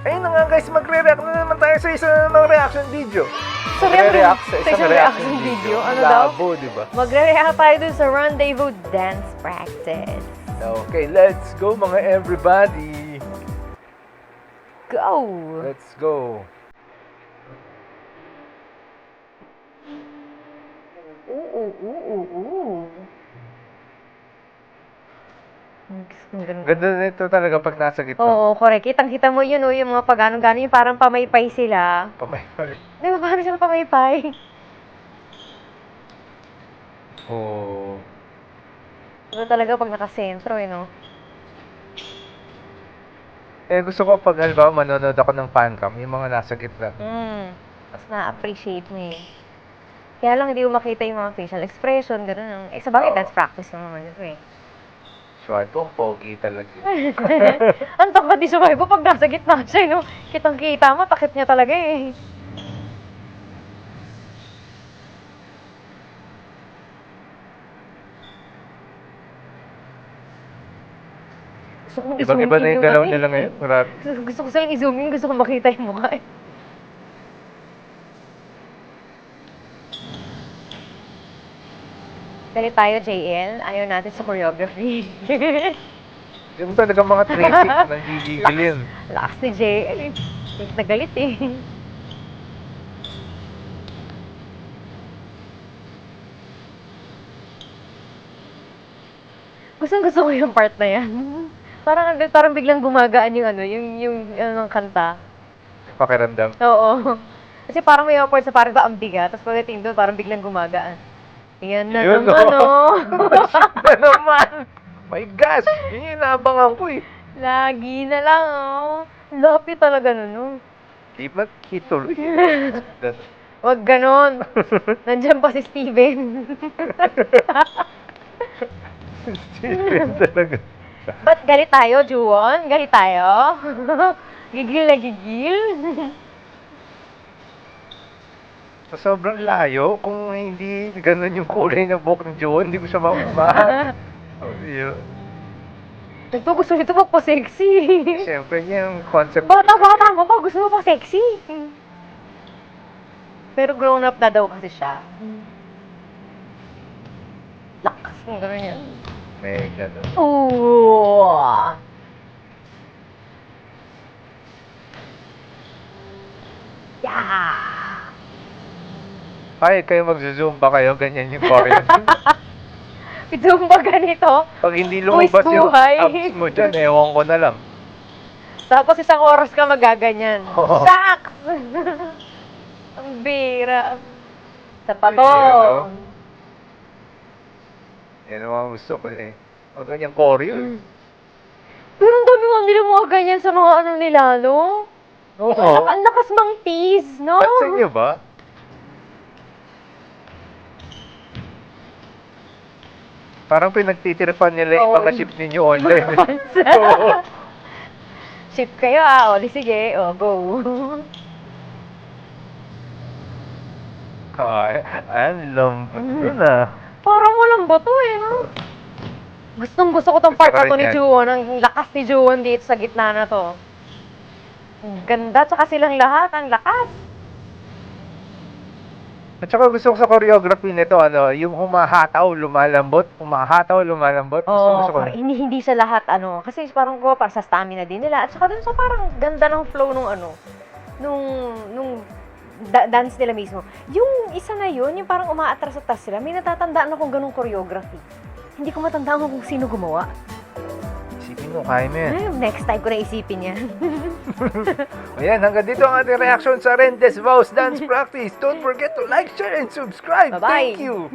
Ayun na nga guys, magre-react na naman tayo sa isa na namang reaction video. So, Magre-react sa isang reaction video. Ano daw? Labo, di ba? Magre-react tayo dun sa Rendezvous Dance Practice. Okay, let's go mga everybody. Go! Let's go. Ooh. Ang ganda. Ganda nito talaga pag nasa gitna. Oo, correct. Kitang-kita mo yun, oh, yung mga pag-ano-gano, yung parang pamaypay sila. Pamay-pamay. Di ba, parang sila pamaypay? Oh. Ito talaga pag nakasentro, eh, no? Eh, gusto ko pag, halimbawa, manonood ako ng fancam, yung mga nasa gitna. Mas na-appreciate mo, eh. Kaya lang, hindi mo makita yung mga facial expression, gano'n. Eh, sa bagay, dance practice naman ito, eh. Sure, ito, pogi talaga. Ang takot ni Sumaybo pag nasa gitna siya, no? Kitang-kita mo, takip niya talaga, eh. Gusto kong i-zoom Ibang-iba na in yung galaw ano, nila ngayon. Marami. Gusto ko silang i-zoom in, gusto ko makita yung mukha, eh. Galit tayo, JL. Ayaw natin sa choreography. Yung talaga mga tracing na gigigilin. Lakas ni JL, eh. Galit na galit, eh. Gusto ko yung part na yan. Parang biglang gumagaan yung ano, yung ano, ng kanta. Pakiramdam. Oo. Kasi parang may awkward sa parang ang bigat, tapos pagdating doon, parang biglang gumagaan. Yan na Yun, naman, no? oh. Na naman! My gosh! Yun yung inaabangan ko eh. Lagi na lang, oh. Lapit talaga nun, oh. Di ba kituloy? Wag ganon. Nandiyan pa si Steven. Steven talaga. Ba't galit tayo, Juwon? Galit tayo? Gigil na gigil? Sa sobrang layo, kung hindi ganun yung kulay ng buhok ng Joe, hindi ko siya makumahan. Oh, yun. Gusto nito magpa-sexy. Siyempre, yung concept. Bata-bata mo pa, gusto mo pa sexy. Pero grown up na daw kasi siya. Lakas mo gano'n yan. May ganun. Ooh! Yeah! Ay, kayo mag-zoom ba kayo? Ganyan yung choreo. Zoom ba ganito? Pag hindi lumabas yung buhay. abs mo dyan, ewan ko na lang. Tapos isang oras ka magaganyan. Oo. Saks! Ang bira. Sa pato. Yan ang mga gusto ko eh. O ganyang choreo. Pero ang dami nga nila mga ganyan sa mga ano nila, no? Oo. Ang lakas mang tease, no? Pansin nyo ba? Parang pinagtitirapan nila yung mga ship ninyo online. Oo. Ship kayo, ah. O, di sige. O, go. Ay, lambot yun ah. Parang walang bato eh, no? Gusto ko tong part na to ni Yan. Juwon. Ang lakas ni Juwon dito sa gitna na to. Ang ganda, tsaka silang lahat. Ang lakas. At saka gusto ko sa choreography nito, ano, yung humahataw, lumalambot, gusto ko. Parang hindi sa lahat, ano. Kasi parang ko, para sa stamina din nila. At saka dun sa parang ganda ng flow nung ano, nung dance nila mismo. Yung isa na yun, yung parang umaatras-atras sila, may natatandaan akong ganung choreography. Hindi ko matandaan kung sino gumawa. Isipin mo, kaya mo yan. Ay, next time ko na isipin yan. Ayan, hanggang dito ang ating reaction sa Rendezvous Dance Practice. Don't forget to like, share, and subscribe. Bye-bye. Thank you!